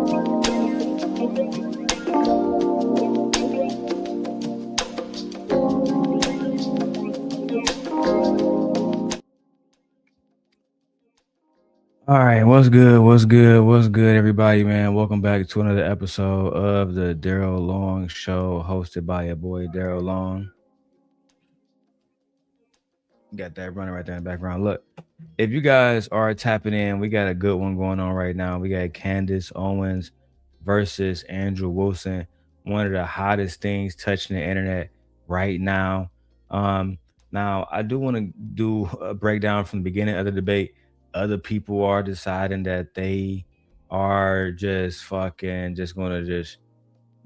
All right, what's good? What's good? What's good, everybody, man? Welcome back to another episode of the Darrel Long Show, hosted by your boy Darrel Long. Got that running right there in the background. Look, if you guys are tapping in, we got a good one going on right now. We got Candace Owens versus Andrew Wilson, one of the hottest things touching the internet right now. Now I do want to do a breakdown from the beginning of the debate. Other people are deciding that they are just fucking just gonna just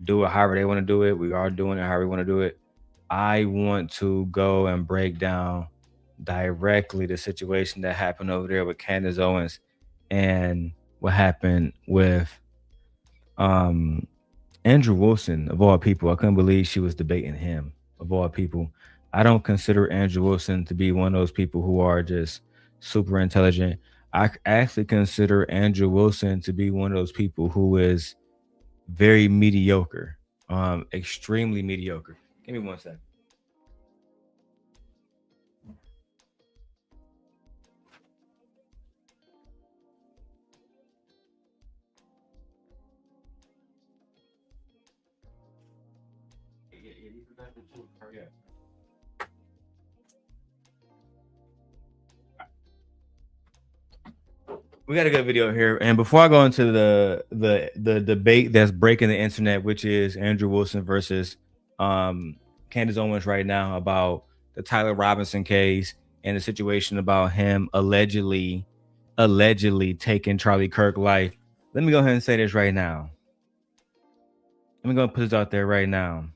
do it however they want to do it. We are doing it however we want to do it. I want to go and break down directly the situation that happened over there with Candace Owens and what happened with Andrew Wilson, of all people. I couldn't believe she was debating him, of all people. I don't consider Andrew Wilson to be one of those people who are just super intelligent. I actually consider Andrew Wilson to be one of those people who is very mediocre, extremely mediocre. Give me 1 second. We got a good video here, and before I go into the debate that's breaking the internet, which is Andrew Wilson versus Candace Owens right now about the Tyler Robinson case and the situation about him allegedly taking Charlie Kirk life. Let me go ahead and say this right now. Let me go put this out there right now.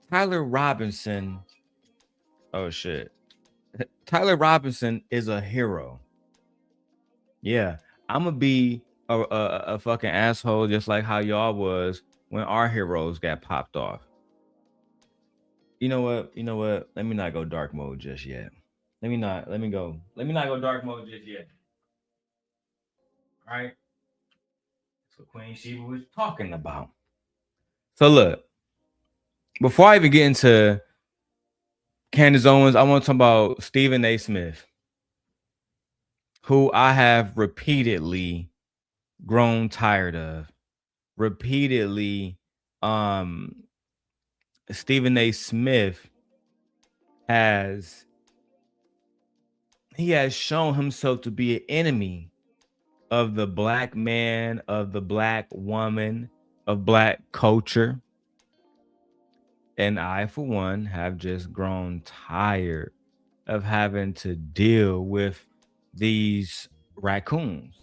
Tyler Robinson, oh shit. Tyler Robinson is a hero. Yeah, I'm gonna be a fucking asshole just like how y'all was when our heroes got popped off. You know what? You know what? Let me not go dark mode just yet. Let me not go dark mode just yet. All right. That's what Queen Sheba was talking about. So look, before I even get into Candace Owens, I want to talk about Stephen A. Smith, who I have repeatedly grown tired of. Repeatedly, Stephen A. Smith has shown himself to be an enemy of the black man, of the black woman, of black culture. And I, for one, have just grown tired of having to deal with these raccoons.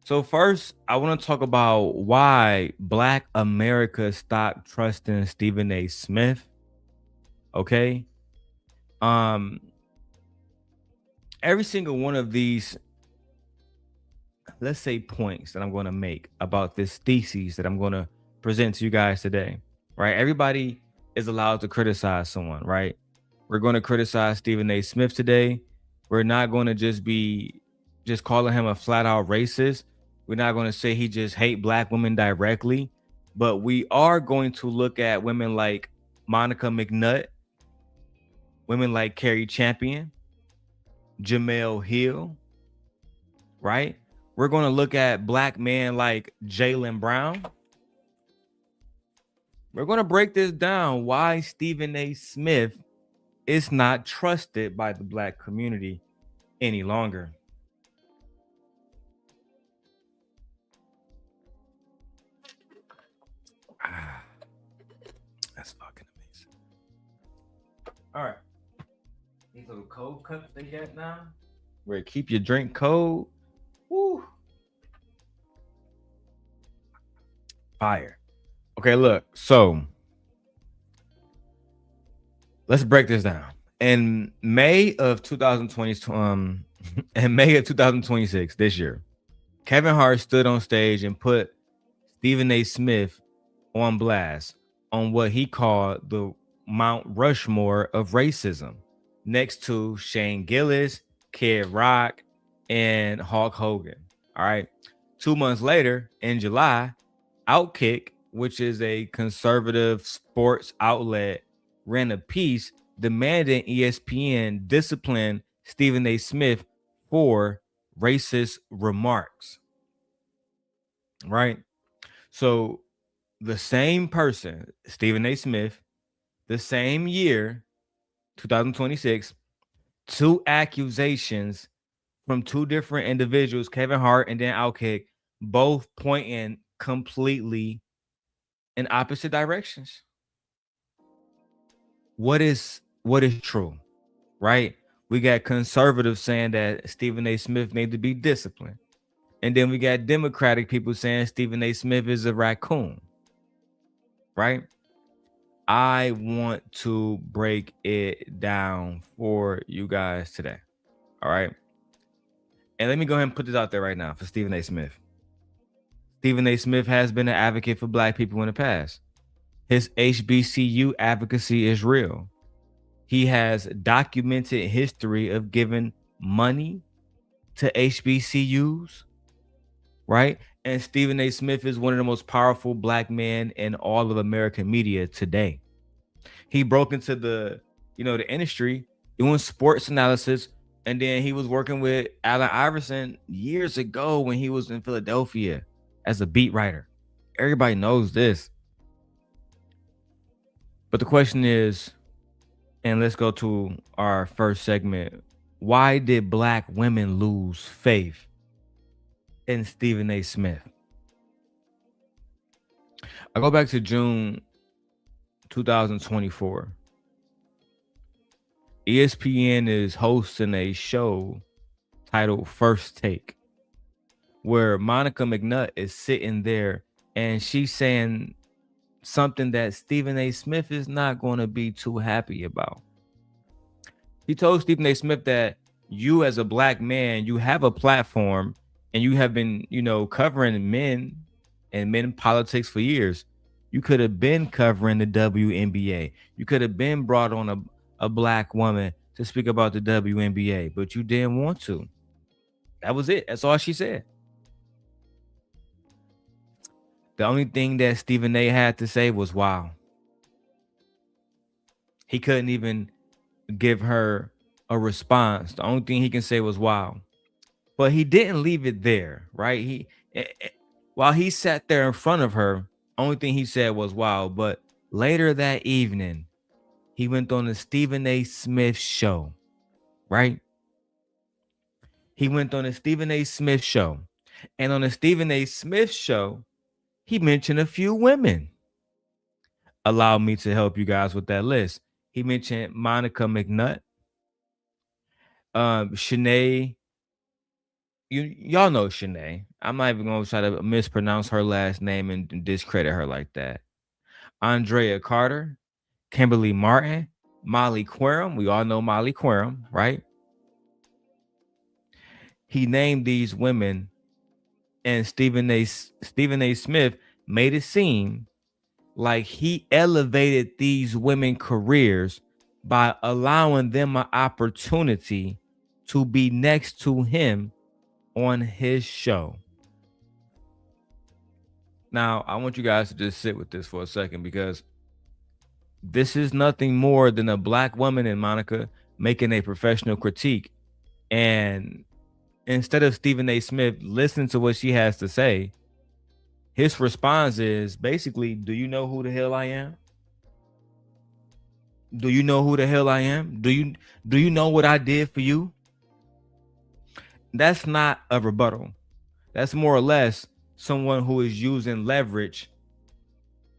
So first, I want to talk about why Black America stopped trusting Stephen A. Smith. Okay. Every single one of these, let's say, points that I'm going to make about this thesis that I'm going to present to you guys today, right? Everybody is allowed to criticize someone, right? We're going to criticize Stephen A. Smith today. We're not going to just calling him a flat out racist. We're not going to say he just hate black women directly, but we are going to look at women like Monica McNutt, women like Carrie Champion, Jamel Hill, right? We're going to look at black men like Jaylen Brown. We're going to break this down, why Stephen A. Smith is not trusted by the black community any longer. That's fucking amazing. All right. These little cold cups they got now, where keep your drink cold. Woo. Fire. Okay, look. So let's break this down. In May of 2020, in May of 2026, this year, Kevin Hart stood on stage and put Stephen A. Smith on blast on what he called the Mount Rushmore of racism, next to Shane Gillis, Kid Rock, and Hulk Hogan. All right. 2 months later, in July, Outkick, which is a conservative sports outlet, ran a piece demanding ESPN discipline Stephen A. Smith for racist remarks. Right? So the same person, Stephen A. Smith, the same year, 2026, 2 accusations from 2 different individuals, Kevin Hart and then Outkick, both pointing completely in opposite directions. What is true, right? We got conservatives saying that Stephen A. Smith needs to be disciplined. And then we got Democratic people saying Stephen A. Smith is a raccoon, right? I want to break it down for you guys today. All right. And let me go ahead and put this out there right now for Stephen A. Smith. Stephen A. Smith has been an advocate for Black people in the past. His HBCU advocacy is real. He has documented history of giving money to HBCUs, right? And Stephen A. Smith is one of the most powerful Black men in all of American media today. He broke into the industry doing sports analysis, and then he was working with Allen Iverson years ago when he was in Philadelphia as a beat writer. Everybody knows this. But the question is, and let's go to our first segment, why did Black women lose faith in Stephen A. Smith? I go back to June 2024. ESPN is hosting a show titled First Take, where Monica McNutt is sitting there and she's saying something that Stephen A. Smith is not going to be too happy about. He told Stephen A. Smith that you, as a Black man, you have a platform and you have been, covering men and men politics for years. You could have been covering the WNBA. You could have been brought on a Black woman to speak about the WNBA, but you didn't want to. That was it. That's all she said. The only thing that Stephen A. had to say was, wow. He couldn't even give her a response. The only thing he can say was, wow. But he didn't leave it there, right? While he sat there in front of her, only thing he said was, wow. But later that evening, he went on the Stephen A. Smith show, right? He went on the Stephen A. Smith show. And on the Stephen A. Smith show, he mentioned a few women. Allow me to help you guys with that list. He mentioned Monica McNutt, Shanae. Y'all know Shanae. I'm not even going to try to mispronounce her last name and discredit her like that. Andrea Carter, Kimberly Martin, Molly Quorum. We all know Molly Quorum, right? He named these women, and Stephen A. Smith made it seem like he elevated these women's careers by allowing them an opportunity to be next to him on his show. Now, I want you guys to just sit with this for a second, because this is nothing more than a Black woman and Monica making a professional critique. And instead of Stephen A. Smith listening to what she has to say, his response is basically, do you know who the hell I am? Do you know who the hell I am? Do you know what I did for you? That's not a rebuttal. That's more or less someone who is using leverage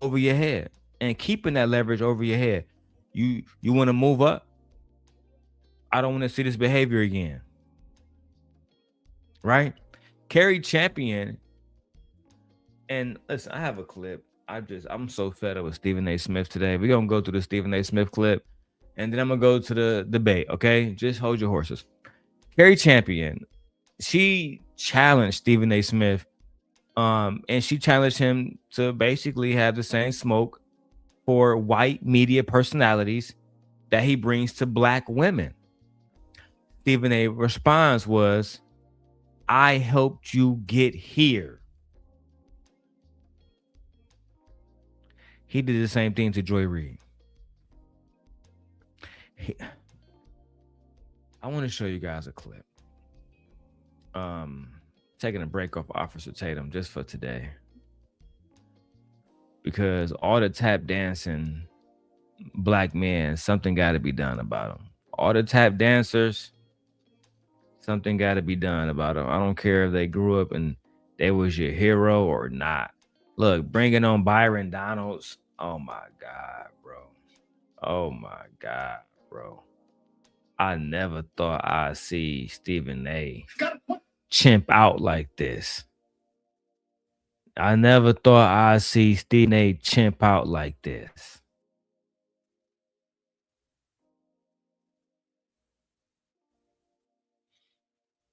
over your head and keeping that leverage over your head. You want to move up? I don't want to see this behavior again. Right? Carrie Champion. And listen, I have a clip. I'm so fed up with Stephen A. Smith today. We're going to go through the Stephen A. Smith clip, and then I'm going to go to the debate, okay? Just hold your horses. Carrie Champion, she challenged Stephen A. Smith, and she challenged him to basically have the same smoke for white media personalities that he brings to Black women. Stephen A. response was, I helped you get here. He did the same thing to Joy Reid. I want to show you guys a clip. Taking a break off Officer Tatum just for today, because all the tap dancing black men, something got to be done about them. All the tap dancers, something got to be done about them. I don't care if they grew up and they was your hero or not. Look, bringing on Byron Donalds. Oh my God, bro. Oh my God, bro. I never thought I'd see Stephen A. chimp out like this. I never thought I'd see Stephen A. chimp out like this.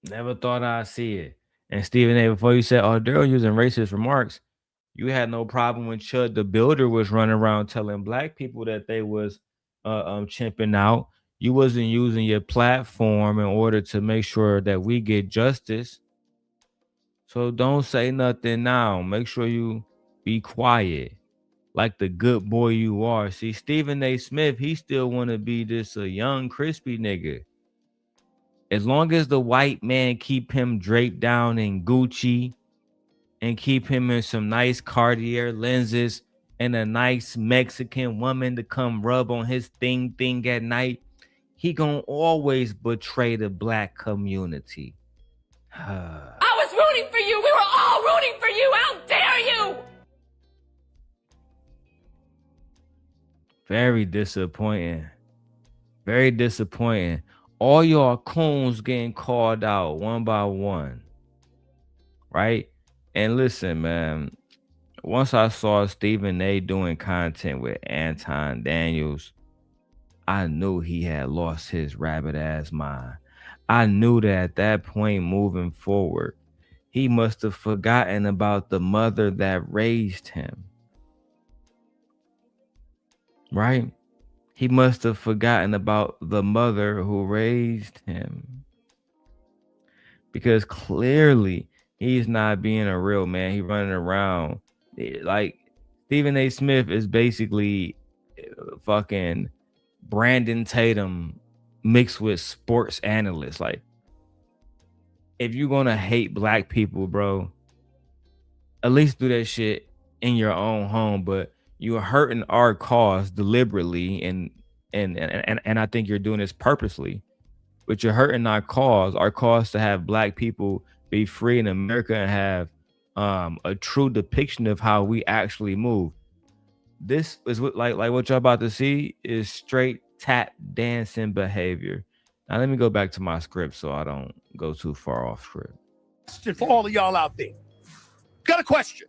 Never thought I'd see it. And Stephen A., before you said, oh, Darrel using racist remarks, you had no problem when Chud the Builder was running around telling black people that they was chimping out. You wasn't using your platform in order to make sure that we get justice. So don't say nothing now. Make sure you be quiet like the good boy you are. See, Stephen A. Smith, he still want to be this a young, crispy nigga. As long as the white man keep him draped down in Gucci and keep him in some nice Cartier lenses and a nice Mexican woman to come rub on his thing at night, he gonna always betray the black community. I was rooting for you. We were all rooting for you. How dare you? Very disappointing. Very disappointing. All y'all coons getting called out one by one. Right? And listen, man. Once I saw Stephen A. doing content with Anton Daniels, I knew he had lost his rabbit ass mind. I knew that at that point moving forward, he must have forgotten about the mother that raised him. Right? He must have forgotten about the mother who raised him. Because clearly he's not being a real man. He's running around like Stephen A. Smith is basically fucking Brandon Tatum mixed with sports analysts. Like, if you're gonna hate black people, bro, at least do that shit in your own home. But you're hurting our cause deliberately, and I think you're doing this purposely. But you're hurting our cause to have black people be free in America and have a true depiction of how we actually move. This is what like what y'all about to see is straight tap dancing behavior. Now let me go back to my script so I don't go too far off script. Question for all of y'all out there. Got a question.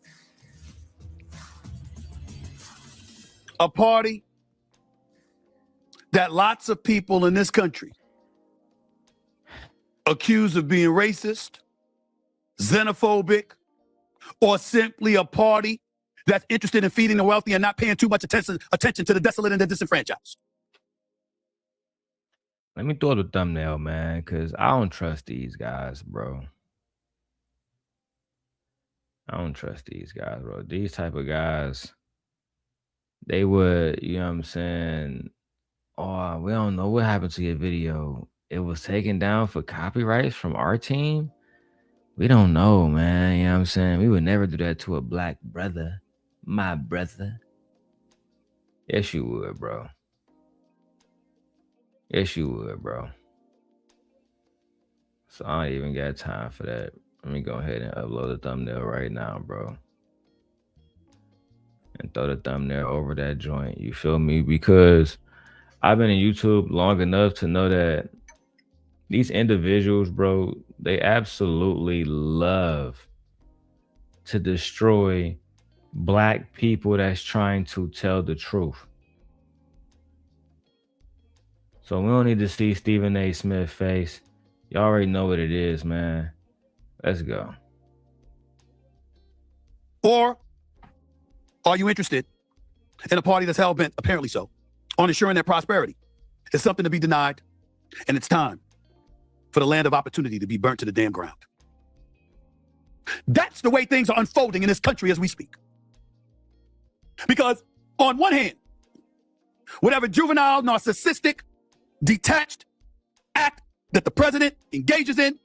A party that lots of people in this country accused of being racist, xenophobic, or simply a party that's interested in feeding the wealthy and not paying too much attention to the desolate and the disenfranchised. Let me throw the thumbnail, man, because I don't trust these guys, bro. I don't trust these guys, bro. These type of guys, they would, you know what I'm saying? Oh, we don't know what happened to your video. It was taken down for copyrights from our team. We don't know, man. You know what I'm saying? We would never do that to a black brother. My brother. Yes, you would, bro. Yes, you would, bro. So I don't even got time for that. Let me go ahead and upload the thumbnail right now, bro. And throw the thumbnail over that joint. You feel me? Because I've been in YouTube long enough to know that these individuals, bro, they absolutely love to destroy black people that's trying to tell the truth. So we don't need to see Stephen A. Smith's face. Y'all already know what it is, man. Let's go. Or are you interested in a party that's hell-bent, apparently so, on ensuring that prosperity is something to be denied, and it's time for the land of opportunity to be burnt to the damn ground? That's the way things are unfolding in this country as we speak. Because on one hand, whatever juvenile, narcissistic, detached act that the president engages in,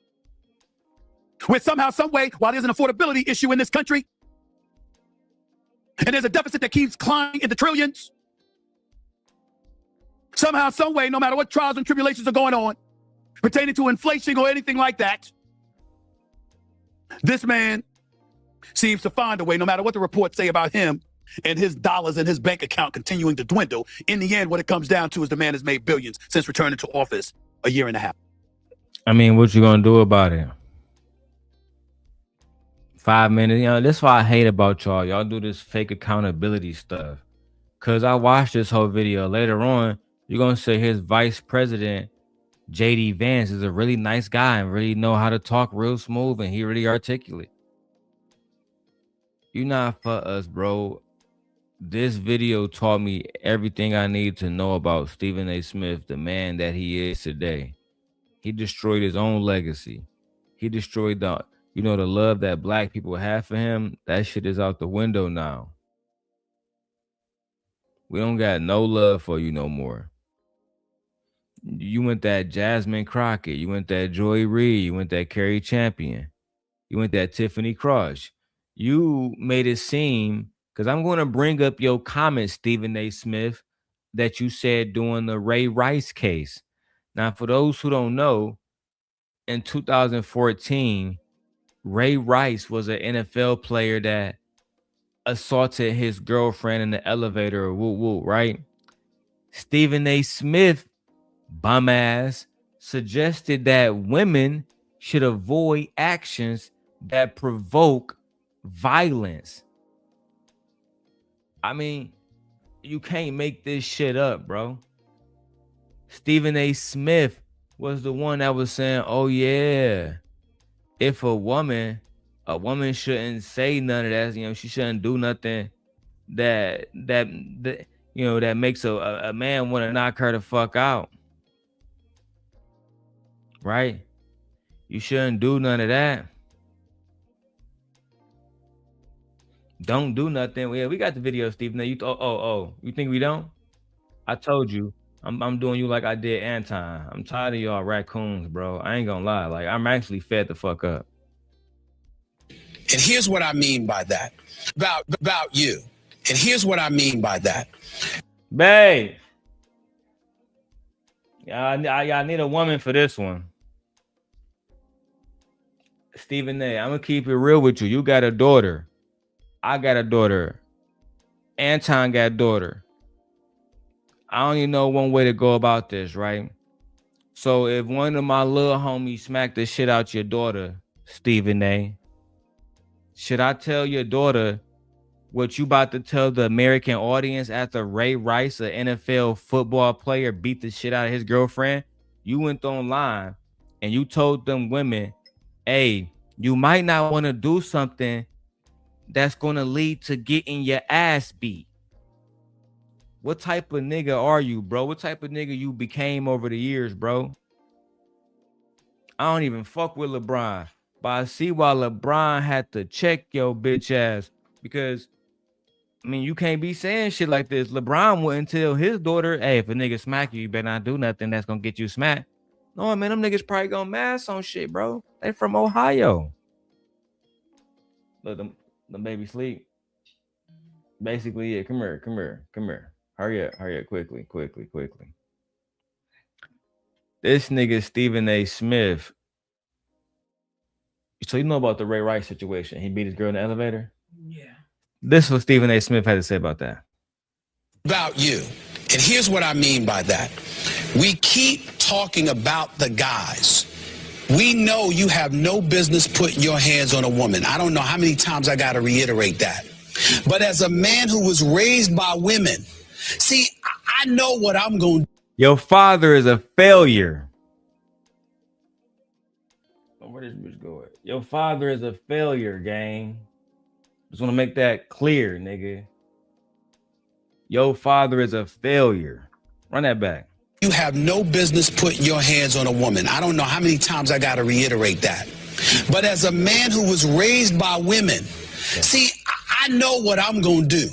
with somehow, some way, while there's an affordability issue in this country, and there's a deficit that keeps climbing into trillions, somehow, some way, no matter what trials and tribulations are going on, pertaining to inflation or anything like that, this man seems to find a way, no matter what the reports say about him and his dollars in his bank account continuing to dwindle. In the end, what it comes down to is the man has made billions since returning to office a year and a half. I mean, what you gonna do about it? 5 minutes, you know, that's why I hate about y'all. Y'all do this fake accountability stuff. Cause I watched this whole video. Later on, you're gonna say his vice president, JD Vance, is a really nice guy and really know how to talk real smooth and he really articulate. You're not for us, bro. This video taught me everything I need to know about Stephen A. Smith, the man that he is today. He destroyed his own legacy. He destroyed the love that black people have for him. That shit is out the window now. We don't got no love for you no more. You went that Jasmine Crockett. You went that Joy Reid. You went that Carrie Champion. You went that Tiffany Crush. You made it seem, because I'm going to bring up your comment, Stephen A. Smith, that you said during the Ray Rice case. Now, for those who don't know, in 2014, Ray Rice was an NFL player that assaulted his girlfriend in the elevator, right? Stephen A. Smith, bum ass, suggested that women should avoid actions that provoke violence. I mean, you can't make this shit up, bro. Stephen A. Smith was the one that was saying, oh yeah, if a woman shouldn't say none of that, she shouldn't do nothing that makes a man want to knock her the fuck out. Right? You shouldn't do none of that. Don't do nothing. Yeah, we got the video, Stephen. You think we don't? I told you. I'm doing you like I did Anton. I'm tired of y'all raccoons, bro. I ain't gonna lie. Like, I'm actually fed the fuck up. And here's what I mean by that. About you. And here's what I mean by that. Babe. I need a woman for this one. Stephen A., I'm gonna keep it real with you. You got a daughter. I got a daughter. Anton got a daughter. I only know one way to go about this, right? So if one of my little homies smacked the shit out your daughter, Stephen A., should I tell your daughter what you about to tell the American audience after Ray Rice, an NFL football player, beat the shit out of his girlfriend? You went online and you told them women, hey, you might not want to do something that's going to lead to getting your ass beat. What type of nigga are you, bro? What type of nigga you became over the years, bro? I don't even fuck with LeBron, but I see why LeBron had to check your bitch ass, because, I mean, you can't be saying shit like this. LeBron wouldn't tell his daughter, hey, if a nigga smack you, you better not do nothing that's gonna get you smacked. No, man, them niggas probably gonna mass on shit, bro. They from Ohio. Look, them baby sleep. Basically, yeah, come here. Hurry up, quickly. This nigga Stephen A. Smith. So you know about the Ray Rice situation? He beat his girl in the elevator? Yeah. This is what Stephen A. Smith had to say about that. About you. And here's what I mean by that. We keep talking about the guys. We know you have no business putting your hands on a woman. I don't know how many times I got to reiterate that. But as a man who was raised by women, see, I know what I'm going to do. Your father is a failure. Where this bitch going? Your father is a failure, gang. Just want to make that clear, nigga. Your father is a failure. Run that back. You have no business putting your hands on a woman. I don't know how many times I got to reiterate that. But as a man who was raised by women, see, I know what I'm going to do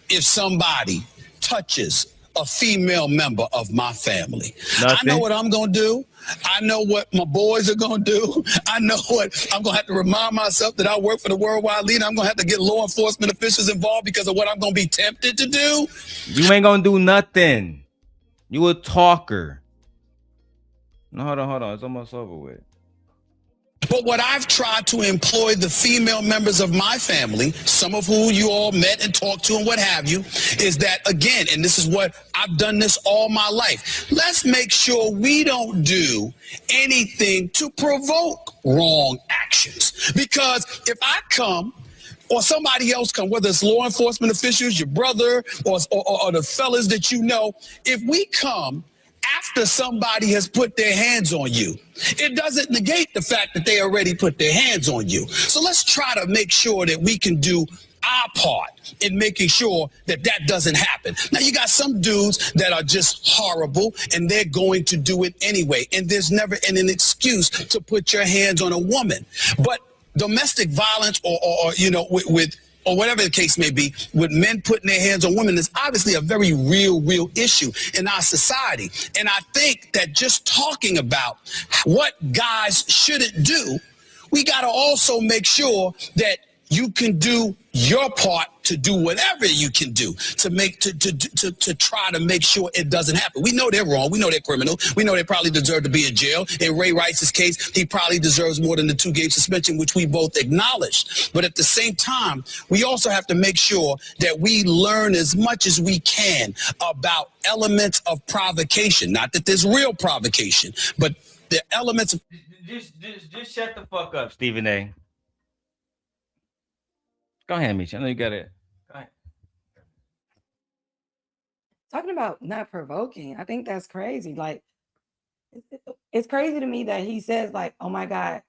if somebody touches a female member of my family. Nothing. I know what I'm going to do. I know what my boys are going to do. I know what I'm going to have to remind myself that I work for the worldwide leader. I'm going to have to get law enforcement officials involved because of what I'm going to be tempted to do. You ain't going to do nothing. You a talker. No, hold on. It's almost over with. But what I've tried to employ the female members of my family, some of who you all met and talked to and what have you, is that, again, and this is what I've done this all my life, let's make sure we don't do anything to provoke wrong actions. Because if I come or somebody else come, whether it's law enforcement officials, your brother, or the fellas that you know, if we come after somebody has put their hands on you, it doesn't negate the fact that they already put their hands on you. So let's try to make sure that we can do our part in making sure that that doesn't happen. Now, you got some dudes that are just horrible, and they're going to do it anyway. And there's never an excuse to put your hands on a woman. But domestic violence or you know, with or whatever the case may be, with men putting their hands on women is obviously a very real issue in our society. And I think that just talking about what guys shouldn't do, we got to also make sure that you can do your part to do whatever you can do to make to try to make sure it doesn't happen. We know they're wrong. We know they're criminal. We know they probably deserve to be in jail. In Ray Rice's case, he probably deserves more than the 2-game suspension, which we both acknowledged. But at the same time, we also have to make sure that we learn as much as we can about elements of provocation. Not that there's real provocation, but the elements of... Just shut the fuck up, Stephen A. Go ahead, Misha. I know you got it. Go ahead. Talking about not provoking, I think that's crazy. Like, it's crazy to me that he says, like, oh my God,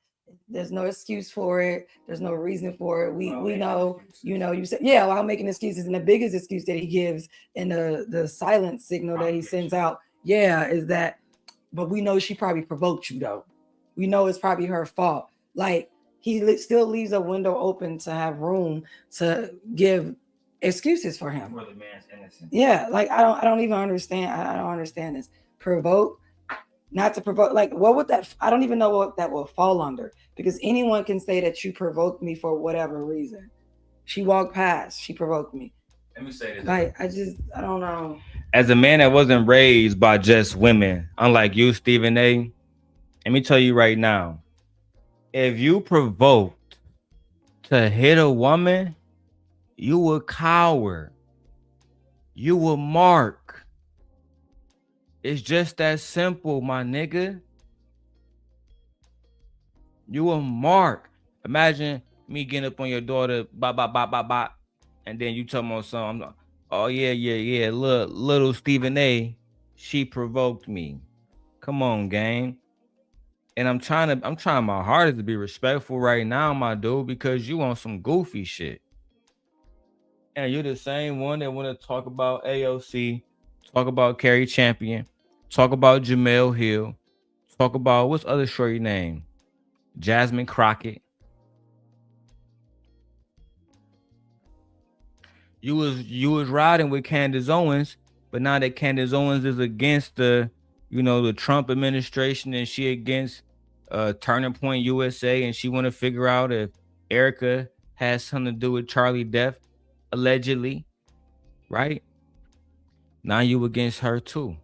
there's no excuse for it. There's no reason for it. We know, you know, you said, yeah, well, I'm making excuses. And the biggest excuse that he gives in the silent signal that he sends out, yeah, is that, but we know she probably provoked you though. We know it's probably her fault. Like, he still leaves a window open to have room to give excuses for him. Where the man's innocent. Yeah, like I don't even understand. I don't understand this. Provoke, not to provoke. Like, what would that? I don't even know what that will fall under, because anyone can say that you provoked me for whatever reason. She walked past. She provoked me. Let me say this. Like, I don't know. As a man that wasn't raised by just women, unlike you, Stephen A., let me tell you right now. If you provoked to hit a woman, you a coward. You a mark. It's just that simple, my nigga. You a mark. Imagine me getting up on your daughter, bop, and then you tell me something. Oh yeah. Little Stephen A., she provoked me. Come on, gang. And I'm trying my hardest to be respectful right now, my dude, because you on some goofy shit. And you're the same one that want to talk about AOC, talk about Carrie Champion, talk about Jamel Hill, talk about what's other shorty name? Jasmine Crockett. You was riding with Candace Owens, but now that Candace Owens is against the Trump administration, and she against Turning Point USA, and she want to figure out if Erica has something to do with Charlie death, allegedly, right? Now you against her too.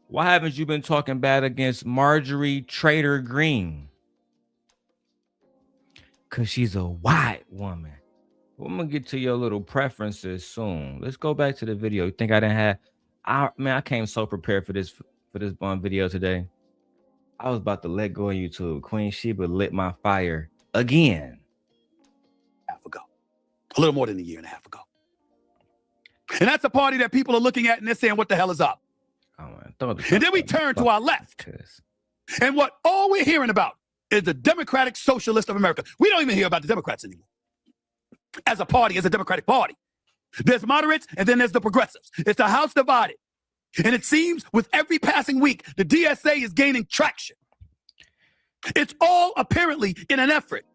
Why haven't you been talking bad against Marjorie Trader Green? Because she's a white woman. Well, I'm gonna get to your little preferences soon. Let's go back to the video. You think I didn't have? I came so prepared for this video today. I was about to let go of YouTube. Queen Sheba lit my fire again. A little more than a year and a half ago. And that's a party that people are looking at and they're saying, what the hell is up? Oh, man, and then we turn to our left. And what all we're hearing about is the Democratic Socialist of America. We don't even hear about the Democrats anymore. As a party, as a Democratic Party. There's moderates and then there's the progressives. It's a house divided. And it seems with every passing week, the DSA is gaining traction. It's all apparently in an effort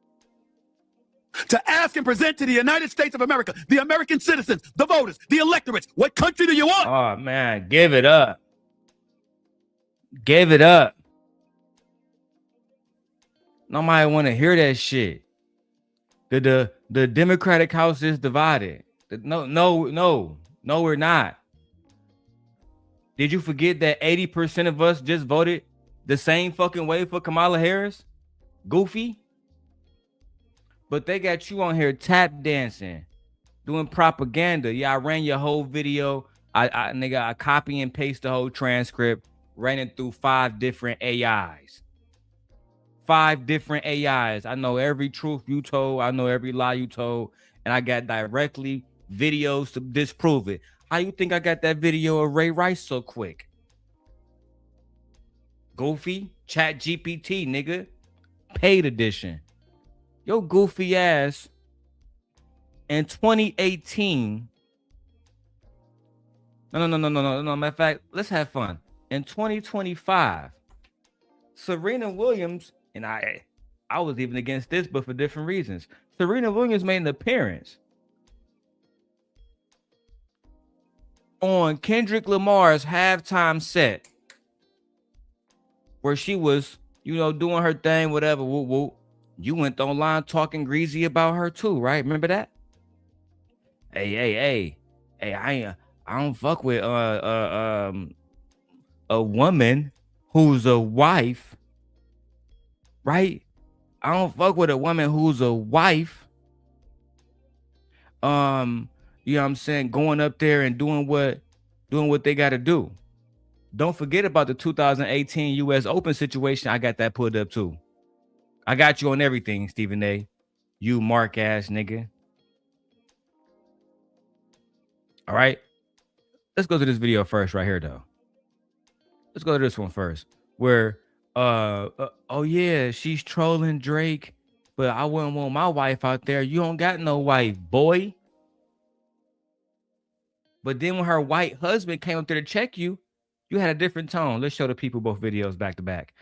to ask and present to the United States of America, the American citizens, the voters, the electorates, what country do you want? Oh man, give it up. Give it up. Nobody want to hear that shit. The Democratic House is divided. No, we're not. Did you forget that 80% of us just voted the same fucking way for Kamala Harris? Goofy. But they got you on here tap dancing, doing propaganda. Yeah, I ran your whole video. I copy and paste the whole transcript, ran it through 5 different AIs. 5 different AIs. I know every truth you told. I know every lie you told. And I got directly videos to disprove it. How you think I got that video of Ray Rice so quick? Goofy. Chat GPT, nigga. Paid edition. Yo goofy ass in 2018. No. Matter of fact, let's have fun. In 2025, Serena Williams, and I was even against this, but for different reasons. Serena Williams made an appearance on Kendrick Lamar's halftime set where she was, doing her thing, whatever, whoop, whoop. You went online talking greasy about her too, right? Remember that? Hey, I don't fuck with a woman who's a wife, right? I don't fuck with a woman who's a wife. You know what I'm saying? Going up there and doing what they got to do. Don't forget about the 2018 US Open situation. I got that pulled up too. I got you on everything, Stephen A. You mark ass nigga. All right. Let's go to this video first right here, though. Let's go to this one first. Where, oh yeah, she's trolling Drake, but I wouldn't want my wife out there. You don't got no wife, boy. But then when her white husband came up there to check you, you had a different tone. Let's show the people both videos back to back.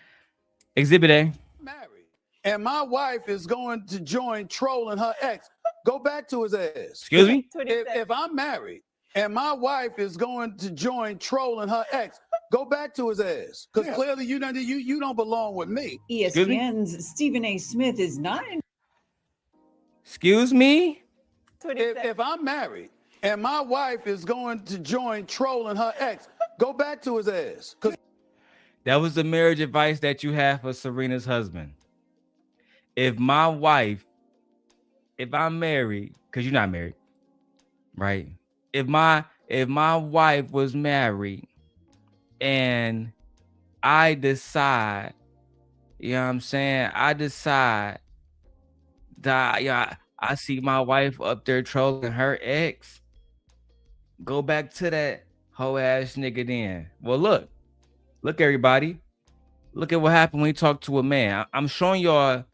Exhibit A. Married, and my wife is going to join trolling her ex. Go back to his ass. Excuse me? If I'm married and my wife is going to join trolling her ex, go back to his ass. Because clearly you don't belong with me. ESPN's Stephen A. Smith is not in. Excuse me? If I'm married and my wife is going to join trolling her ex, go back to his ass. That was the marriage advice that you have for Serena's husband. If I'm married, because you're not married, right? If my wife was married and I decide, you know what I'm saying? I decide that I see my wife up there trolling her ex, go back to that hoe ass nigga then. Well, look, everybody. Look at what happened when you talk to a man. I'm showing y'all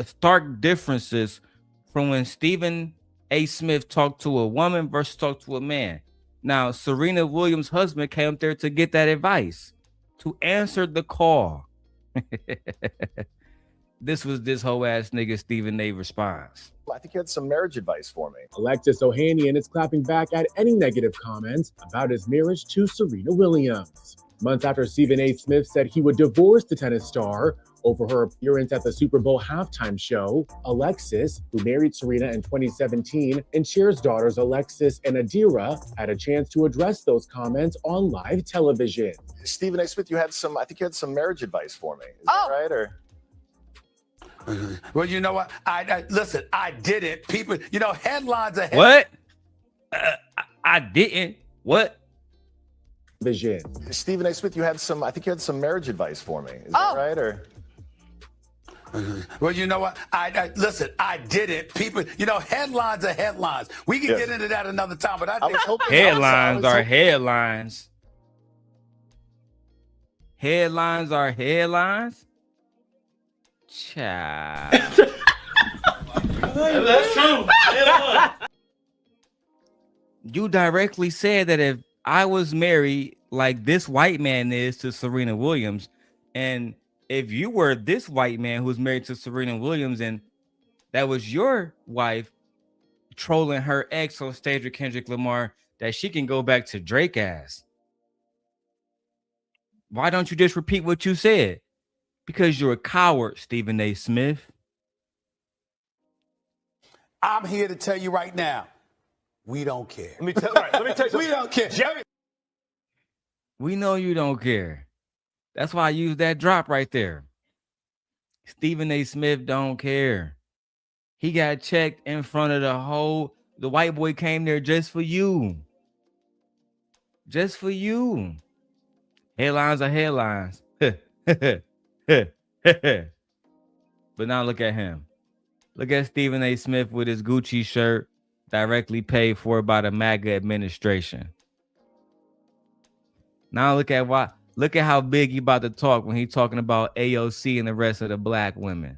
stark differences from when Stephen A. Smith talked to a woman versus talked to a man. Now, Serena Williams' husband came up there to get that advice, to answer the call. This was this whole ass nigga Stephen A. response. I think you had some marriage advice for me. Alexis Ohanian is clapping back at any negative comments about his marriage to Serena Williams. Months after Stephen A. Smith said he would divorce the tennis star over her appearance at the Super Bowl halftime show, Alexis, who married Serena in 2017 and shares daughters Alexis and Adira, had a chance to address those comments on live television. Stephen A. Smith, I think you had some marriage advice for me. Is that right? Or Well, you know what? Listen, I did it. People, headlines are What? I didn't. What? Vision. Stephen A. Smith, I think you had some marriage advice for me. Is that right? Or Well, you know what? Listen, I did it. People, headlines are headlines. We can get into that another time, but I think Headlines are headlines. Headlines are headlines. Child. That's true. You directly said that if I was married like this white man is to Serena Williams, and if you were this white man who's married to Serena Williams and that was your wife trolling her ex on stage with Kendrick Lamar, that she can go back to Drake ass. Why don't you just repeat what you said? Because you're a coward, Stephen A. Smith. I'm here to tell you right now, we don't care. Let me tell you something. We don't care. Jerry. We know you don't care. That's why I used that drop right there. Stephen A. Smith don't care. He got checked in front of the white boy came there just for you. Just for you. Headlines are headlines. But now look at him. Look at Stephen A. Smith with his Gucci shirt directly paid for by the MAGA administration. Now look at how big he about to talk when he's talking about AOC and the rest of the black women.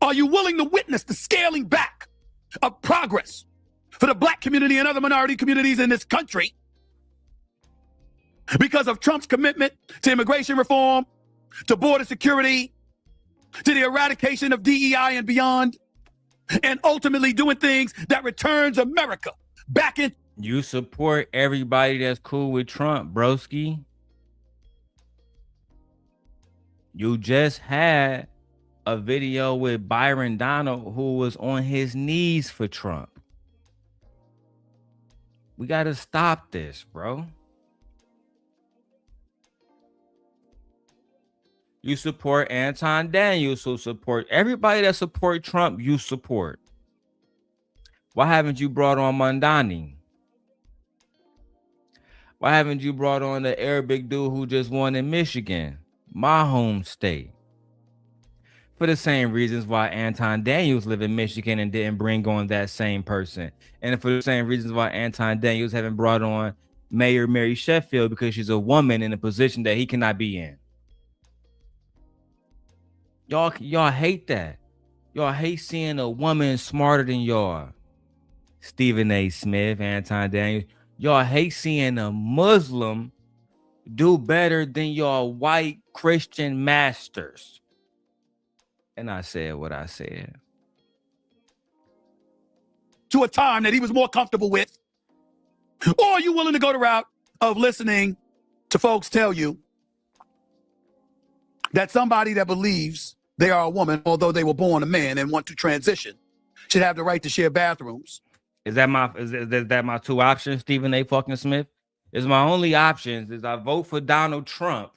Are you willing to witness the scaling back of progress for the black community and other minority communities in this country because of Trump's commitment to immigration reform, to border security, to the eradication of DEI and beyond, and ultimately doing things that returns America back in? You support everybody that's cool with Trump, broski. You just had a video with Byron Donald who was on his knees for Trump. We got to stop this, bro. You support Anton Daniels, who support everybody that support Trump, you support. Why haven't you brought on Mandani? Why haven't you brought on the Arabic dude who just won in Michigan, my home state? For the same reasons why Anton Daniels live in Michigan and didn't bring on that same person. And for the same reasons why Anton Daniels haven't brought on Mayor Mary Sheffield, because she's a woman in a position that he cannot be in. Y'all hate that. Y'all hate seeing a woman smarter than y'all. Stephen A. Smith, Anton Daniels. Y'all hate seeing a Muslim do better than y'all white Christian masters. And I said what I said. To a time that he was more comfortable with? Or are you willing to go the route of listening to folks tell you that somebody that believes they are a woman, although they were born a man and want to transition, should have the right to share bathrooms? Is that my two options, Stephen A. fucking Smith? Is my only options is I vote for Donald Trump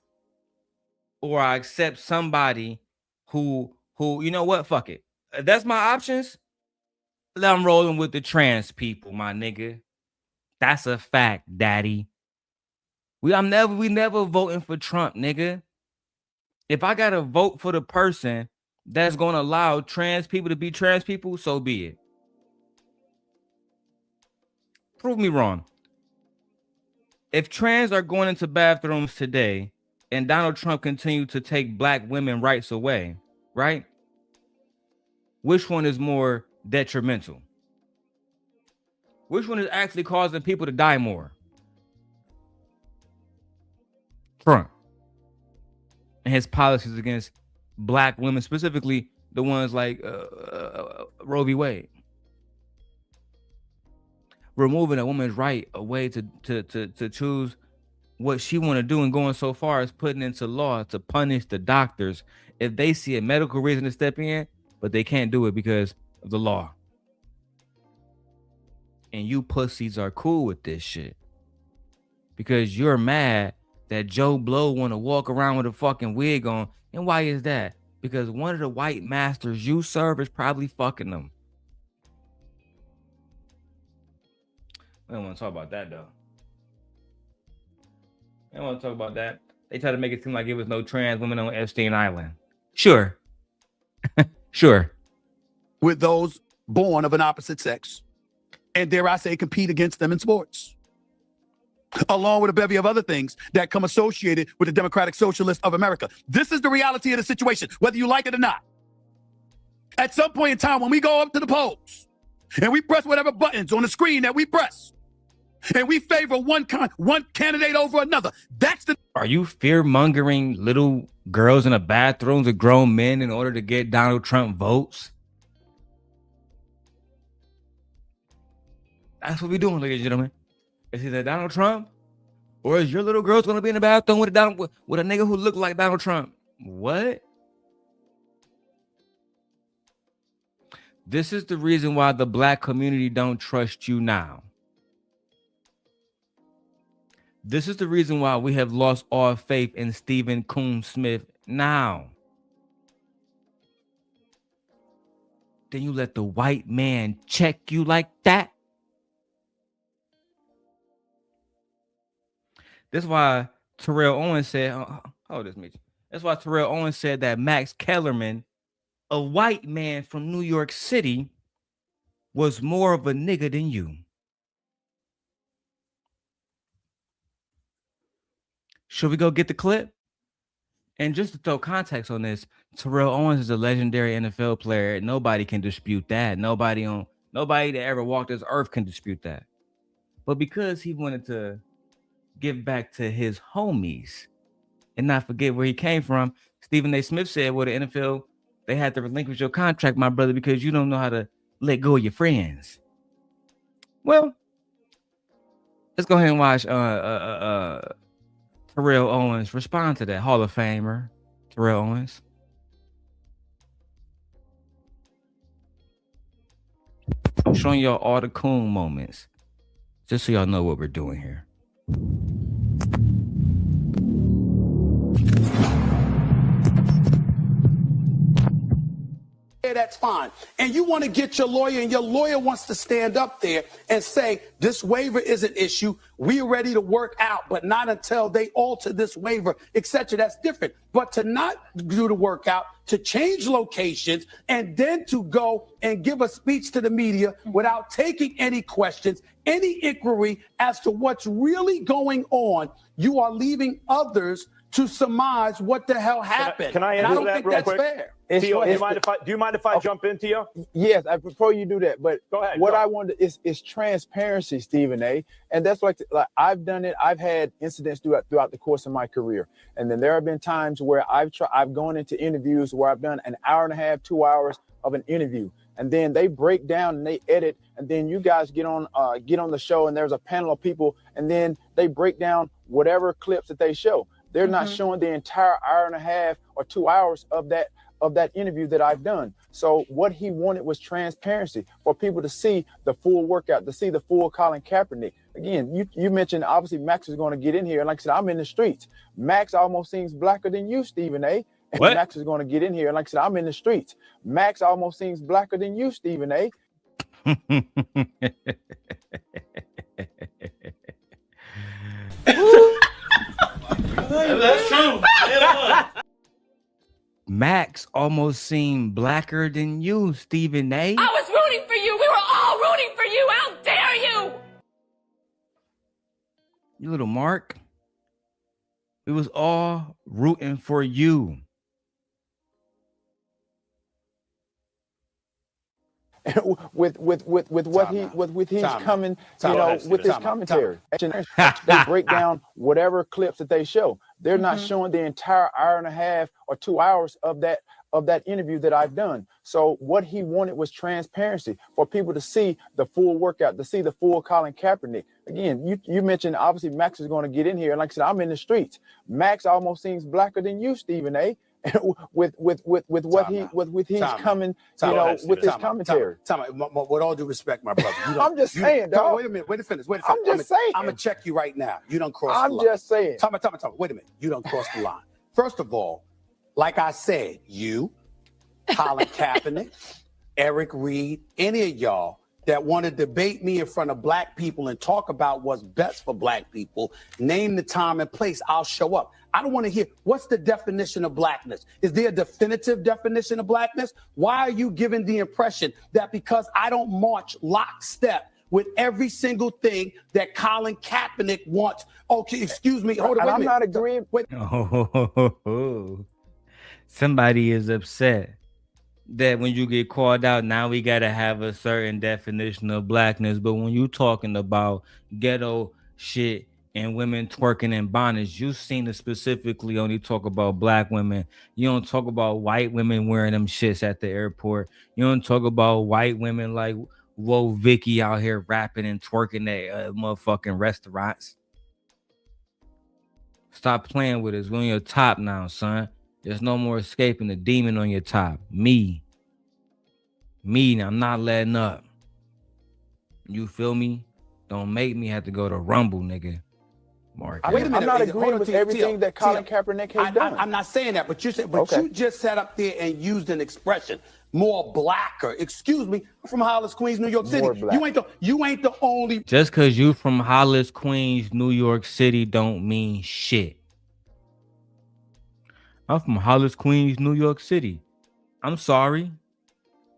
or I accept somebody who you know what? Fuck it. That's my options. I'm rolling with the trans people, my nigga. That's a fact, daddy. We never voting for Trump, nigga. If I gotta vote for the person that's gonna allow trans people to be trans people, so be it. Prove me wrong. If trans are going into bathrooms today and Donald Trump continued to take black women rights away, right? Which one is more detrimental? Which one is actually causing people to die more? Trump and his policies against black women, specifically the ones like Roe v. Wade. Removing a woman's right away to choose what she want to do, and going so far as putting into law to punish the doctors if they see a medical reason to step in, but they can't do it because of the law. And you pussies are cool with this shit because you're mad that Joe Blow want to walk around with a fucking wig on. And why is that? Because one of the white masters you serve is probably fucking them. I don't want to talk about that though. I don't want to talk about that. They try to make it seem like it was no trans women on Epstein Island. Sure. Sure. With those born of an opposite sex. And dare I say, compete against them in sports. Along with a bevy of other things that come associated with the Democratic Socialists of America. This is the reality of the situation, whether you like it or not. At some point in time, when we go up to the polls and we press whatever buttons on the screen that we press, and we favor one candidate over another. That's the. Are you fear-mongering little girls in the bathrooms with grown men in order to get Donald Trump votes? That's what we're doing, ladies and gentlemen. Is either Donald Trump or is your little girl's going to be in the bathroom with a nigga who looked like Donald Trump? What? This is the reason why the black community don't trust you now. This is the reason why we have lost all faith in Stephen Coon Smith now. Then you let the white man check you like that? That's why Darrel Owens said, hold this, Mitch. That's why Darrel Owens said that Max Kellerman, a white man from New York City, was more of a nigga than you. Should we go get the clip? And just to throw context on this, Darrel Owens is a legendary NFL player. Nobody can dispute that. Nobody that ever walked this earth can dispute that. But because he wanted to give back to his homies and not forget where he came from, Stephen A. Smith said, well, the NFL, they had to relinquish your contract, my brother, because you don't know how to let go of your friends. Well, let's go ahead and watch Darrel Owens respond to that. Hall of Famer Darrel Owens. I'm showing y'all all the coon moments just so y'all know what we're doing here. That's fine. And you want to get your lawyer, and your lawyer wants to stand up there and say, this waiver is an issue. We're ready to work out, but not until they alter this waiver, etc. That's different. But to not do the workout, to change locations, and then to go and give a speech to the media without taking any questions, any inquiry as to what's really going on, you are leaving others to surmise what the hell happened. Can I answer that real quick? Fair. Tio, do you mind if I jump in, Tio? Yes, before you do that, but go ahead. What I wanted is transparency, Stephen A. And that's like I've done it. I've had incidents throughout the course of my career, and then there have been times where I've gone into interviews where I've done an hour and a half, 2 hours of an interview, and then they break down and they edit, and then you guys get on the show, and there's a panel of people, and then they break down whatever clips that they show. They're not showing the entire hour and a half or 2 hours of that interview that I've done. So what he wanted was transparency for people to see the full workout, to see the full Colin Kaepernick. Again, you mentioned obviously Max is going to get in here. And like I said, I'm in the streets. Max almost seems blacker than you, Stephen A. And what? Max is going to get in here. And like I said, I'm in the streets. Max almost seems blacker than you, Stephen A. That's true. Max almost seemed blacker than you, Stephen A. I was rooting for you. We were all rooting for you. How dare you? You little Mark. We was all rooting for you. with what he's coming, with his commentary. They break down whatever clips that they show. They're not showing the entire hour and a half or 2 hours of that interview that I've done. So what he wanted was transparency for people to see the full workout, to see the full Colin Kaepernick. Again, you mentioned obviously Max is going to get in here, and like I said, I'm in the streets. Max almost seems blacker than you, Stephen A. with what he's coming, with his commentary. With all due respect, my brother. I'm just saying, dog. Wait a minute. Wait to finish. I'm just saying. I'm gonna check you right now. You don't cross the line. I'm just saying. Wait a minute. You don't cross the line. First of all, like I said, you, Colin Kaepernick, Eric Reed, any of y'all that want to debate me in front of black people and talk about what's best for black people, name the time and place, I'll show up. I don't want to hear, what's the definition of blackness? Is there a definitive definition of blackness? Why are you giving the impression that because I don't march lockstep with every single thing that Colin Kaepernick wants? Okay, excuse me. Hold on, wait a minute. I'm not agreeing. Oh, somebody is upset that when you get called out, now we gotta have a certain definition of blackness. But when you talking about ghetto shit and women twerking in bonnets, you seem to specifically only talk about black women. You don't talk about white women wearing them shits at the airport. You don't talk about white women like Whoa Vicky out here rapping and twerking at motherfucking restaurants. Stop playing with us. We're on your top now, son. There's no more escaping the demon on your top. Me, I'm not letting up. You feel me? Don't make me have to go to Rumble, nigga. Mark. Wait a minute. I'm not agreeing with everything that Colin Kaepernick has done. I'm not saying that, but you said, you just sat up there and used an expression, more blacker. Excuse me, I'm from Hollis, Queens, New York City. You ain't the only. Just because you from Hollis, Queens, New York City don't mean shit. I'm from Hollis, Queens, New York City. I'm sorry.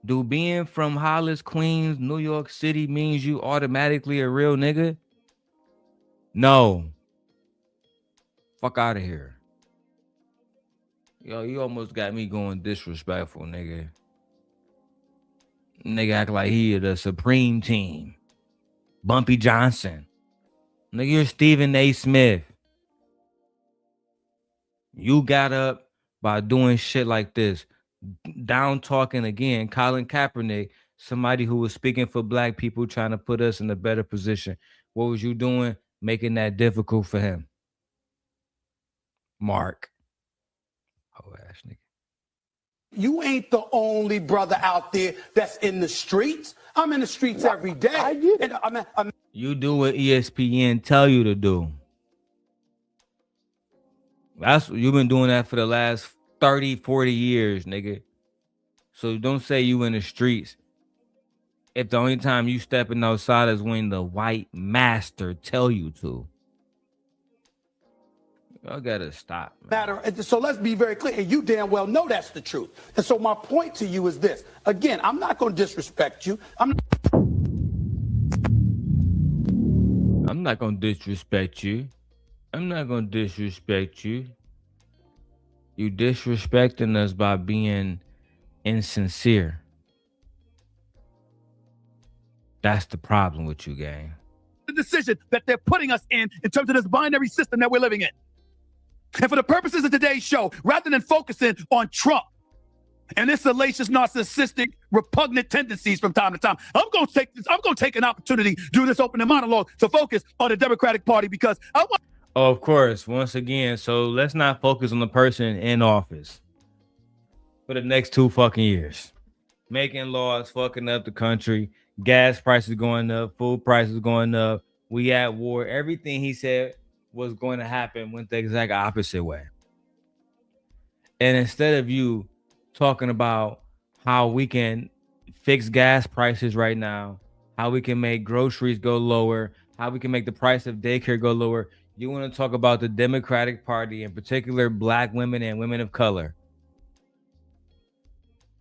Do being from Hollis, Queens, New York City means you automatically a real nigga? No. Fuck out of here. Yo, you almost got me going disrespectful, nigga. Nigga act like he the supreme team. Bumpy Johnson. Nigga, you're Stephen A. Smith. You got up by doing shit like this. Down talking again. Colin Kaepernick, somebody who was speaking for black people, trying to put us in a better position. What was you doing? Making that difficult for him. Mark. Oh, ass nigga. You ain't the only brother out there that's in the streets. I'm in the streets every day. I get it. You do what ESPN tell you to do. You've been doing that for the last 30, 40 years, nigga. So don't say you in the streets if the only time you stepping outside is when the white master tell you to. Y'all gotta stop, man. So let's be very clear, and you damn well know that's the truth. And so my point to you is this. Again, I'm not going to disrespect you. I'm not going to disrespect you. I'm not going to disrespect you. You disrespecting us by being insincere. That's the problem with you, gang. The decision that they're putting us in terms of this binary system that we're living in. And for the purposes of today's show, rather than focusing on Trump and his salacious, narcissistic, repugnant tendencies from time to time, I'm going to take an opportunity, do this opening monologue to focus on the Democratic Party because I want. Oh, of course. Once again, so let's not focus on the person in office for the next 2 fucking years. Making laws, fucking up the country, gas prices going up, food prices going up. We at war. Everything he said was going to happen went the exact opposite way. And instead of you talking about how we can fix gas prices right now, how we can make groceries go lower, how we can make the price of daycare go lower, you want to talk about the Democratic Party, in particular black women and women of color.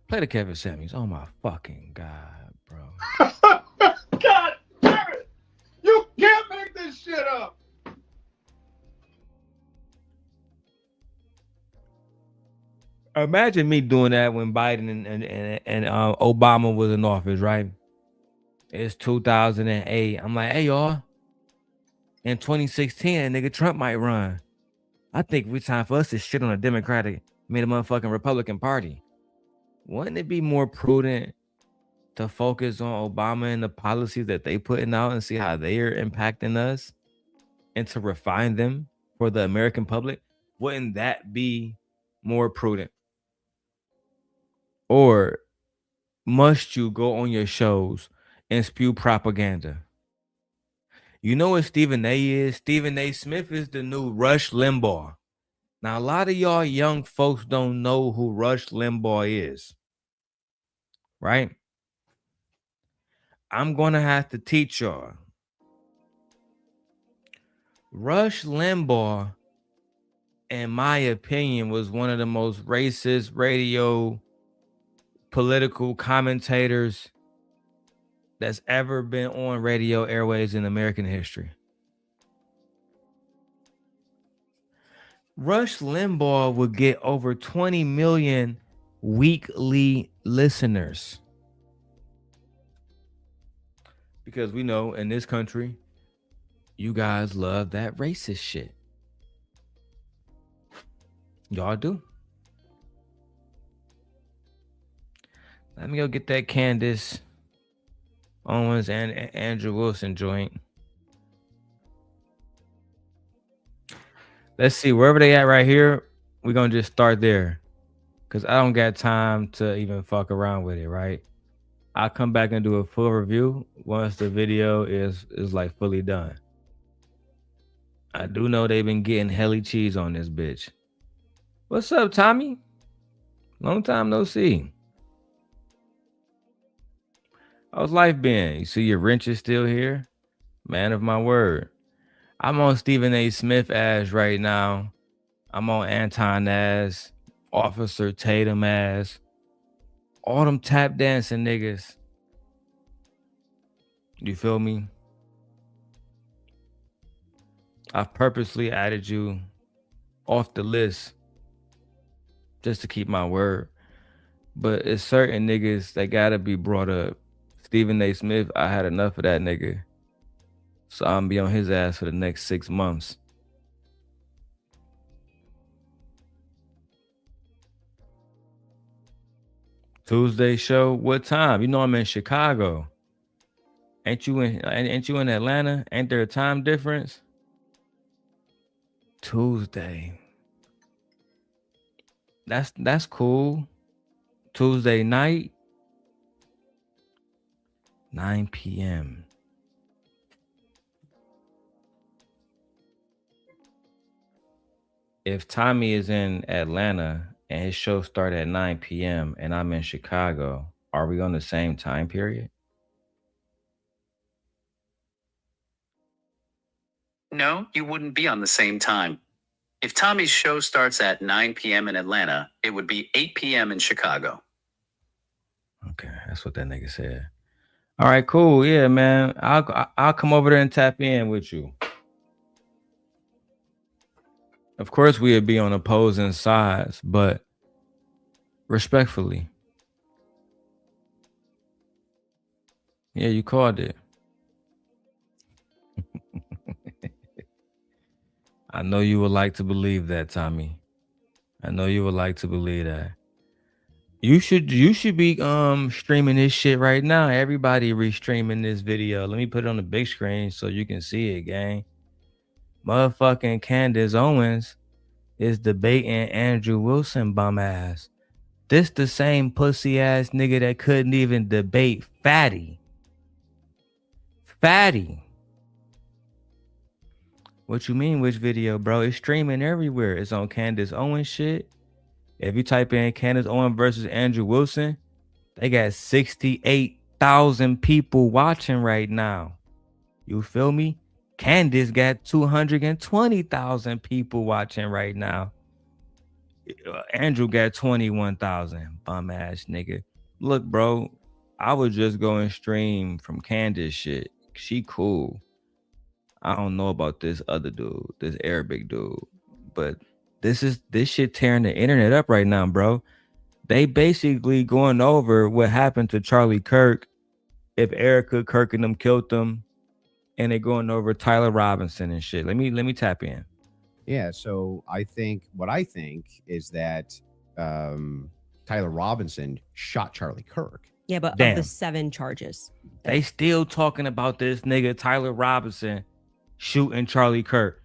Play the Kevin Samuels. Oh my fucking God, bro. God damn it! You can't make this shit up. Imagine me doing that when Biden and Obama was in office, right? It's 2008. I'm like, hey, y'all. In 2016, nigga, Trump might run. I think it's time for us to shit on the Democratic, the motherfucking Republican Party. Wouldn't it be more prudent to focus on Obama and the policies that they putting out and see how they are impacting us and to refine them for the American public? Wouldn't that be more prudent? Or must you go on your shows and spew propaganda? You know what Stephen A. is? Stephen A. Smith is the new Rush Limbaugh. Now, a lot of y'all young folks don't know who Rush Limbaugh is, right? I'm going to have to teach y'all. Rush Limbaugh, in my opinion, was one of the most racist radio political commentators that's ever been on radio airways in American history. Rush Limbaugh would get over 20 million weekly listeners. Because we know in this country, you guys love that racist shit. Y'all do. Let me go get that Candace Owens and Andrew Wilson joint. Let's see, wherever they at right here, we're going to just start there. Because I don't got time to even fuck around with it, right? I'll come back and do a full review once the video is like fully done. I do know they've been getting helly cheese on this bitch. What's up, Tommy? Long time no see. How's life been? You see your wrench is still here? Man of my word. I'm on Stephen A. Smith ass right now. I'm on Anton ass, Officer Tatum ass, all them tap dancing niggas. You feel me? I've purposely added you off the list just to keep my word. But it's certain niggas that gotta be brought up. Stephen A. Smith, I had enough of that nigga. So I'm gonna be on his ass for the next 6 months. Tuesday show, what time? You know I'm in Chicago. Ain't you in Atlanta? Ain't there a time difference? Tuesday. That's cool. Tuesday night, 9 p.m. If Tommy is in Atlanta and his show starts at 9 p.m. and I'm in Chicago, are we on the same time period? No, you wouldn't be on the same time. If Tommy's show starts at 9 p.m. in Atlanta, it would be 8 p.m. in Chicago. Okay, that's what that nigga said. All right, cool. Yeah, man. I'll come over there and tap in with you. Of course, we'd be on opposing sides, but respectfully. Yeah, you called it. I know you would like to believe that, Tommy. I know you would like to believe that. You should be streaming this shit right now. Everybody restreaming this video. Let me put it on the big screen so you can see it, gang. Motherfucking Candace Owens is debating Andrew Wilson bum ass. This the same pussy ass nigga that couldn't even debate Fatty. What you mean, which video, bro? It's streaming everywhere. It's on Candace Owens shit. If you type in Candace Owens versus Andrew Wilson, they got 68,000 people watching right now. You feel me? Candace got 220,000 people watching right now. Andrew got 21,000. Bum ass nigga. Look, bro, I would just go and stream from Candace shit. She cool. I don't know about this other dude, this Arabic dude, but this shit tearing the internet up right now, bro. They basically going over what happened to Charlie Kirk, if Erica Kirk and them killed them, and they going over Tyler Robinson and shit. Let me tap in. Yeah, so I think is that Tyler Robinson shot Charlie Kirk. Yeah, but Damn. of the 7 charges, They still talking about this nigga Tyler Robinson shooting Charlie Kirk.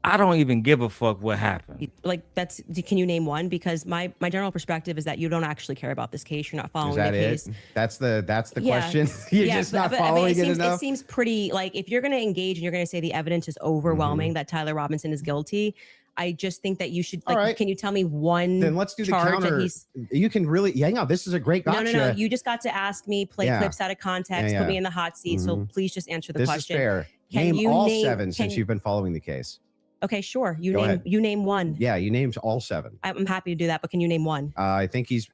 I don't even give a fuck what happened. like can you name one? Because my general perspective is that you don't actually care about this case. You're not following Is that the case. That's the Yeah. question. You're just not following it enough. It seems pretty, like, if you're going to engage and you're going to say the evidence is overwhelming that Tyler Robinson is guilty, I just think that you should, like, right. Can you tell me one Then let's do the charge that counter. he's... You can really, hang on. This is a great gotcha. No. You just got to ask me, play clips out of context, put me in the hot seat. So please just answer the This question. is fair. Can Name you all name- 7 can- since you've been following the case. Okay, sure. Go ahead. You name one. Yeah, you named all 7. I'm happy to do that, but can you name one? I think he's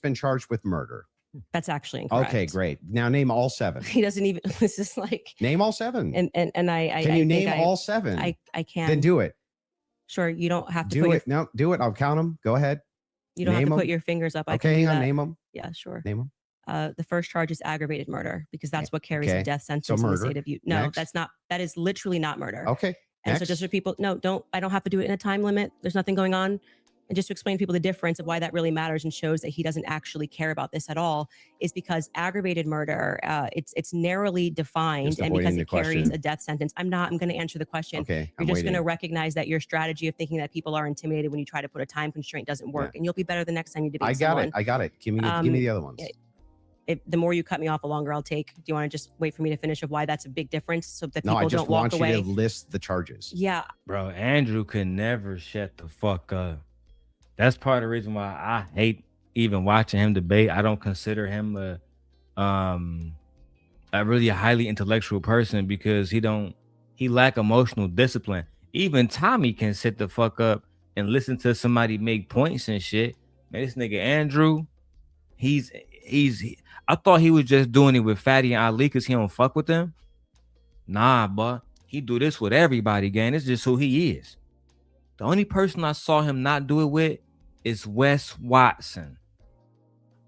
been charged with murder. That's actually incorrect. Okay, great. Now name all 7. He doesn't even. This is like. Name all 7. And I. Can you name think all 7? I can. Then do it. Sure, you don't have to Do it. No, do it. I'll count them. Go ahead. You don't have to put your fingers up. I can Okay, do that. name them. Yeah, sure. Name them. The first charge is aggravated murder because that's what carries a death sentence in the murder. state of Utah. No, Next. that's not. That is literally not murder. Okay. And so just for people, no, I don't have to do it in a time limit. There's nothing going on. And just to explain to people the difference of why that really matters and shows that he doesn't actually care about this at all is because aggravated murder, it's narrowly defined, and because it carries a death sentence. I'm going to answer the question. Okay. You're just going to recognize that your strategy of thinking that people are intimidated when you try to put a time constraint doesn't work, and you'll be better the next time you debate someone. I got it. Give me the other ones. The more you cut me off, the longer I'll take. Do you want to just wait for me to finish of why that's a big difference so that people don't walk away? No, I just want you to list the charges. Yeah. Bro, Andrew could never shut the fuck up. That's part of the reason why I hate even watching him debate. I don't consider him a really highly intellectual person because he lack emotional discipline. Even Tommy can sit the fuck up and listen to somebody make points and shit. Man, this nigga Andrew, I thought he was just doing it with Fatty and Ali because he don't fuck with them. Nah, but he do this with everybody, gang. It's just who he is. The only person I saw him not do it with is Wes Watson.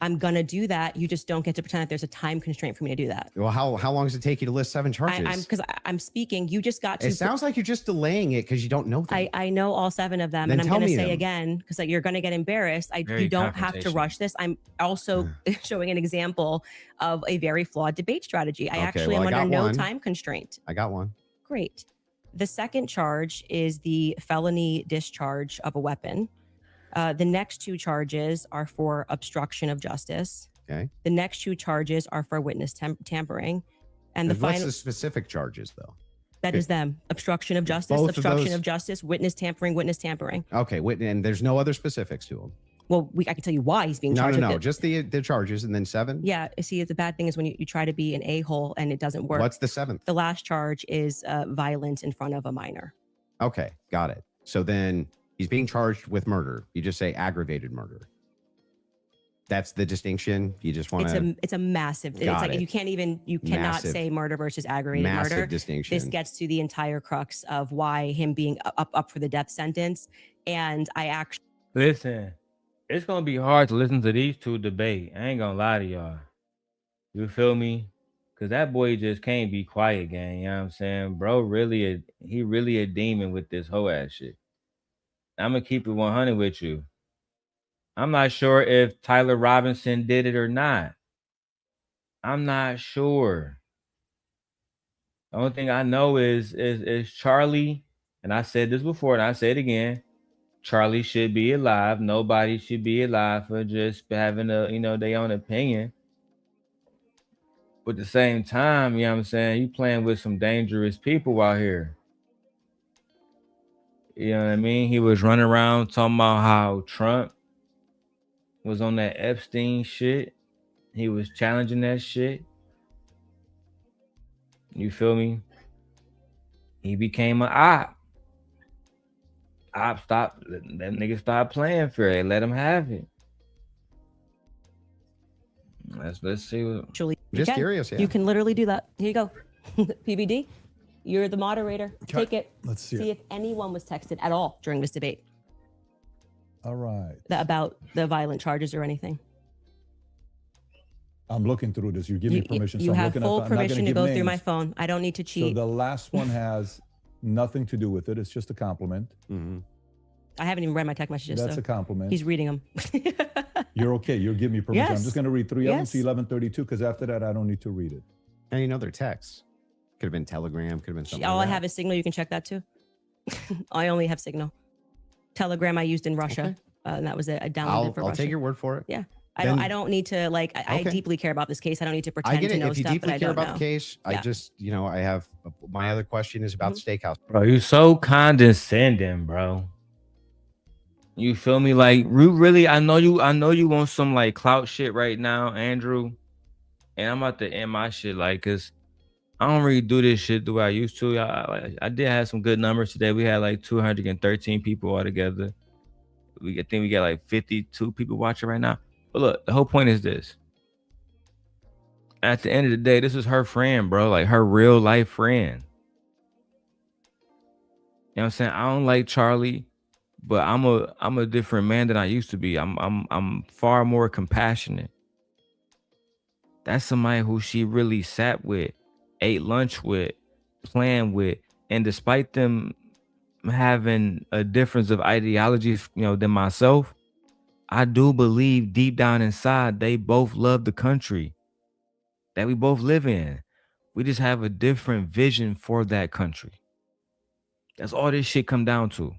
I'm gonna do that. You just don't get to pretend that there's a time constraint for me to do that. Well, how long does it take you to list 7 charges? Because I'm speaking. You just got to. It sounds like you're just delaying it because you don't know them. I know all 7 of them, Then and I'm gonna say them again because you're gonna get embarrassed. You don't have to rush this. I'm also showing an example of a very flawed debate strategy. I actually am under no time constraint. I got one. Great. The second charge is the felony discharge of a weapon. The next 2 charges are for obstruction of justice. Okay. The next 2 charges are for witness tampering. And the what's final the specific charges though? That is them. Obstruction of justice, obstruction of justice, witness tampering, witness tampering. Okay, and there's no other specifics to them. Well, I can tell you why he's being charged. No, just the charges and then 7. Yeah, see, the bad thing is when you try to be an a-hole and it doesn't work. What's the 7th? The last charge is violence in front of a minor. Okay, got it. So then he's being charged with murder. You just say aggravated murder. That's the distinction. You just want to. It's a massive. It's like you cannot say murder versus aggravated murder. Distinction. This gets to the entire crux of why him being up for the death sentence. And I actually listen. It's gonna be hard to listen to these 2 debate. I ain't gonna lie to y'all. You feel me? Cause that boy just can't be quiet, gang. You know what I'm saying, bro? He really a demon with this whole ass shit. I'm gonna keep it 100 with you. I'm not sure if Tyler Robinson did it or not. I'm not sure. The only thing I know is Charlie, and I said this before and I say it again. Charlie should be alive. Nobody should be alive for just having their own opinion. But at the same time, you know what I'm saying, you playing with some dangerous people out here. You know what I mean? He was running around talking about how Trump was on that Epstein shit. He was challenging that shit. You feel me? He became an op. That nigga stopped playing fair. They let him have it. Let's see what. Just curious, yeah. You can literally do that. Here you go. PBD, you're the moderator. Okay. Take it. Let's see if anyone was texted at all during this debate. All right. About the violent charges or anything. I'm looking through this. You give me permission. You so have full permission to go through my names. phone. I don't need to cheat. So the last one has nothing to do with it. It's just a compliment. Mm-hmm. I haven't even read my text messages. That's a compliment. He's reading them. You're okay. You'll give me permission. Yes. I'm just going to read 3 of them Yes. to 1132 because after that, I don't need to read it. And you know their texts. Could have been Telegram. Could have been something. All like I have is Signal. You can check that too. I only have Signal. Telegram I used in Russia. And that was it. I downloaded it for I'll Russia. take your word for it. Yeah. I don't need to I deeply care about this case. I don't need to pretend I get to it. know If you stuff deeply that I care don't about know. the case, I Yeah. just, I have my other question is about the steakhouse. Bro, you so condescending, bro. You feel me? Like, really, I know you want some like clout shit right now, Andrew. And I'm about to end my shit, like, cause I don't really do this shit the way I used to. I did have some good numbers today. We had like 213 people altogether. I think we got like 52 people watching right now. But look, the whole point is this. At the end of the day, this is her friend, bro. Like her real life friend. You know what I'm saying? I don't like Charlie but I'm a different man than I used to be. I'm far more compassionate. That's somebody who she really sat with, ate lunch with, planned with, and despite them having a difference of ideology, than myself, I do believe deep down inside they both love the country that we both live in. We just have a different vision for that country. That's all this shit come down to.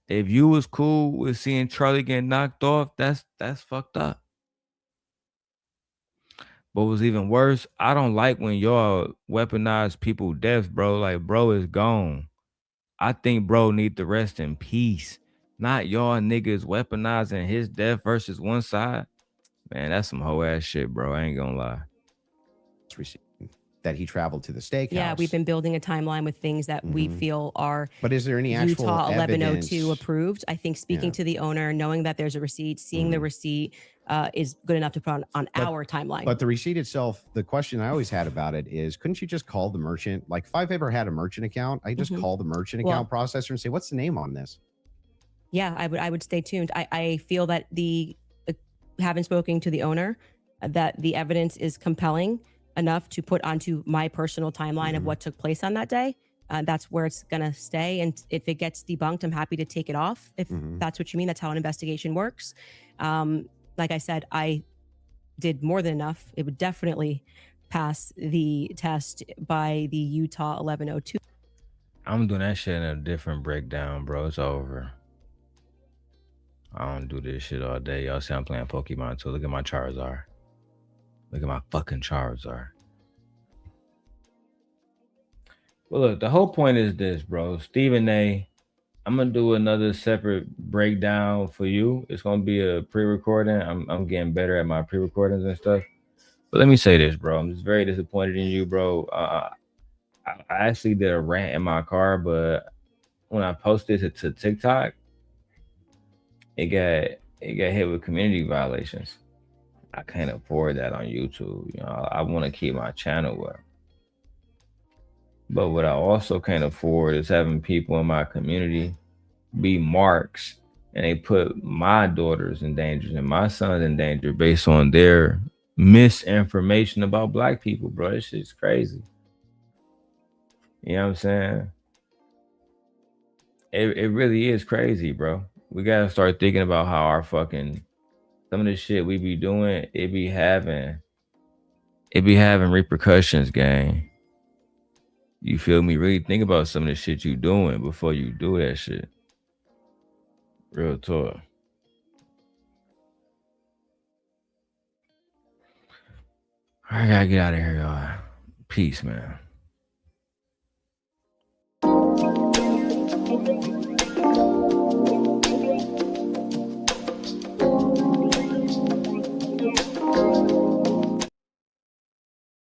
If you was cool with seeing Charlie get knocked off, that's fucked up. But what's even worse, I don't like when y'all weaponize people's deaths, bro. Like, bro is gone. I think bro need to rest in peace. Not y'all niggas weaponizing his death versus one side. Man, that's some hoe ass shit, bro. I ain't gonna lie. That he traveled to the steakhouse. Yeah, we've been building a timeline with things that we feel are But is there any actual Utah 1102 evidence? approved. I think speaking to the owner, knowing that there's a receipt, seeing the receipt is good enough to put on our timeline. But the receipt itself, the question I always had about it is, couldn't you just call the merchant? Like, if I've ever had a merchant account, I just call the merchant account processor and say, what's the name on this? Yeah, I would stay tuned. I feel that having spoken to the owner, that the evidence is compelling enough to put onto my personal timeline of what took place on that day. That's where it's going to stay. And if it gets debunked, I'm happy to take it off. If that's what you mean, that's how an investigation works. Like I said, I did more than enough. It would definitely pass the test by the Utah 1102. I'm doing that shit in a different breakdown, bro. It's over. I don't do this shit all day. Y'all see I'm playing Pokemon too. Look at my Charizard. Look at my fucking Charizard. Well, look, the whole point is this, bro. Stephen A., I'm going to do another separate breakdown for you. It's going to be a pre-recording. I'm getting better at my pre-recordings and stuff. But let me say this, bro. I'm just very disappointed in you, bro. I actually did a rant in my car, but when I posted it to TikTok, it got hit with community violations. I can't afford that on YouTube. I want to keep my channel up. But what I also can't afford is having people in my community be marks and they put my daughters in danger and my sons in danger based on their misinformation about black people, bro. This shit's crazy. You know what I'm saying? It really is crazy, bro. We gotta start thinking about how our fucking some of the shit we be doing, it be having repercussions, gang. You feel me? Really think about some of the shit you doing before you do that shit. Real talk. I gotta get out of here, y'all. Peace, man.